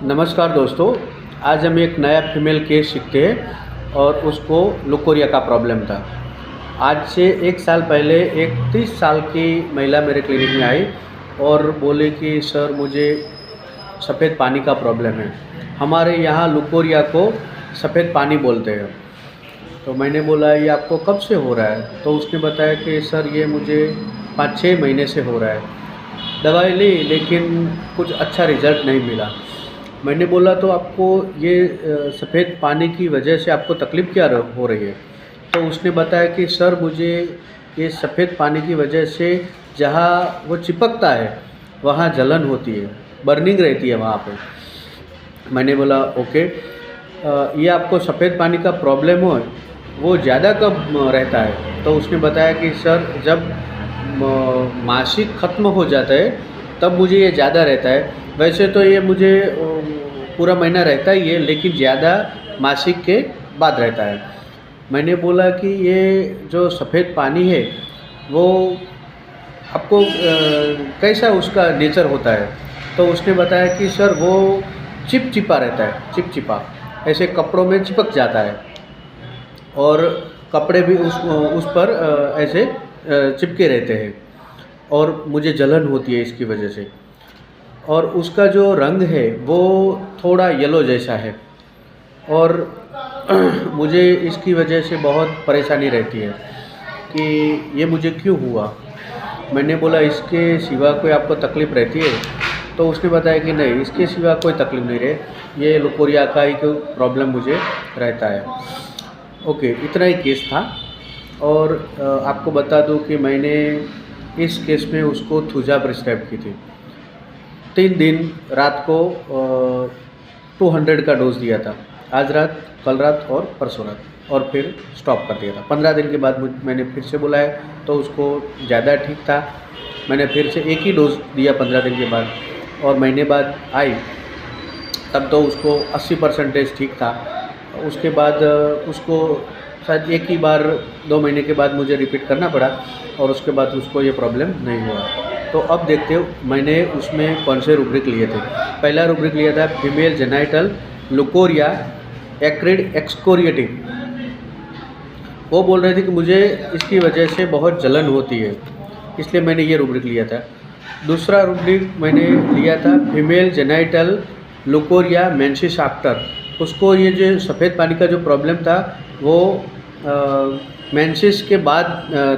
नमस्कार दोस्तों। आज हम एक नया फीमेल केस सीखते हैं और उसको लुकोरिया का प्रॉब्लम था। आज से 1 साल पहले एक 30 साल की महिला मेरे क्लिनिक में आई और बोले कि सर मुझे सफ़ेद पानी का प्रॉब्लम है। हमारे यहाँ लुकोरिया को सफ़ेद पानी बोलते हैं। तो मैंने बोला ये आपको कब से हो रहा है? तो उसने बताया कि सर ये मुझे 5-6 महीने से हो रहा है। दवाई ली लेकिन कुछ अच्छा रिज़ल्ट नहीं मिला। मैंने बोला तो आपको ये सफ़ेद पानी की वजह से आपको तकलीफ़ क्या हो रही है? तो उसने बताया कि सर मुझे ये सफ़ेद पानी की वजह से जहाँ वो चिपकता है वहाँ जलन होती है, बर्निंग रहती है वहाँ पे। मैंने बोला ओके, ये आपको सफ़ेद पानी का प्रॉब्लम हो वो ज़्यादा कब रहता है? तो उसने बताया कि सर जब मासिक ख़त्म हो जाता है तब मुझे ये ज़्यादा रहता है। वैसे तो ये मुझे पूरा महीना रहता ही है लेकिन ज़्यादा मासिक के बाद रहता है। मैंने बोला कि ये जो सफ़ेद पानी है वो आपको कैसा उसका नेचर होता है? तो उसने बताया कि सर वो चिपचिपा रहता है, चिपचिपा ऐसे कपड़ों में चिपक जाता है और कपड़े भी उस पर ऐसे चिपके रहते हैं और मुझे जलन होती है इसकी वजह से। और उसका जो रंग है वो थोड़ा येलो जैसा है और मुझे इसकी वजह से बहुत परेशानी रहती है कि ये मुझे क्यों हुआ। मैंने बोला इसके सिवा कोई आपको तकलीफ़ रहती है? तो उसने बताया कि नहीं, इसके सिवा कोई तकलीफ़ नहीं रहे, ये लुकोरिया का ही कोई प्रॉब्लम मुझे रहता है। ओके, इतना ही केस था। और आपको बता दूं कि मैंने इस केस में उसको थूजा प्रिस्क्राइब की थी। 3 दिन रात को 200 का डोज दिया था, आज रात, कल रात और परसों रात, और फिर स्टॉप कर दिया था। 15 दिन के बाद मैंने फिर से बुलाया तो उसको ज़्यादा ठीक था। मैंने फिर से एक ही डोज दिया 15 दिन के बाद और महीने बाद आई तब तो उसको 80% ठीक था। उसके बाद उसको शायद एक ही बार 2 महीने के बाद मुझे रिपीट करना पड़ा और उसके बाद उसको ये प्रॉब्लम नहीं हुआ। तो अब देखते हो मैंने उसमें कौन से रूब्रिक लिए थे। पहला रूब्रिक लिया था फीमेल जेनाइटल लुकोरिया एक्रिड एक्सकोरिएटिंग। वो बोल रहे थे कि मुझे इसकी वजह से बहुत जलन होती है, इसलिए मैंने ये रूब्रिक लिया था। दूसरा रूब्रिक मैंने लिया था female genital leucorrhoea menses after. उसको ये जो सफ़ेद पानी का जो प्रॉब्लम था वो मेंसिस के बाद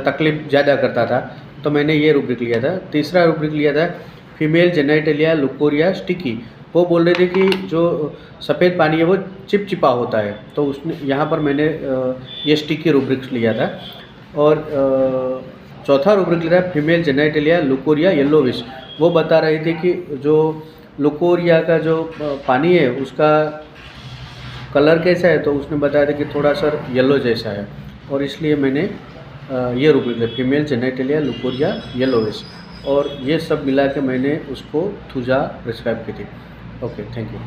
तकलीफ़ ज़्यादा करता था, तो मैंने ये रूब्रिक लिया था। तीसरा रूब्रिक लिया था फीमेल जेनाइटलिया लुकोरिया स्टिकी। वो बोल रहे थे कि जो सफ़ेद पानी है वो चिपचिपा होता है, तो उसने यहाँ पर मैंने ये स्टिकी रूब्रिक्स लिया था। और चौथा रूब्रिक लिया था फीमेल जेनाइटलिया लुकोरिया येलोविश। वो बता रहे थे कि जो लुकोरिया का जो पानी है उसका कलर कैसा है, तो उसने बताया था कि थोड़ा सा येलो जैसा है, और इसलिए मैंने ये रूब्रिक लिया फीमेल जेनाइटलिया लुकोरिया येलोविश, और ये सब मिला के मैंने उसको थूजा प्रिस्क्राइब की थी। Okay, thank you.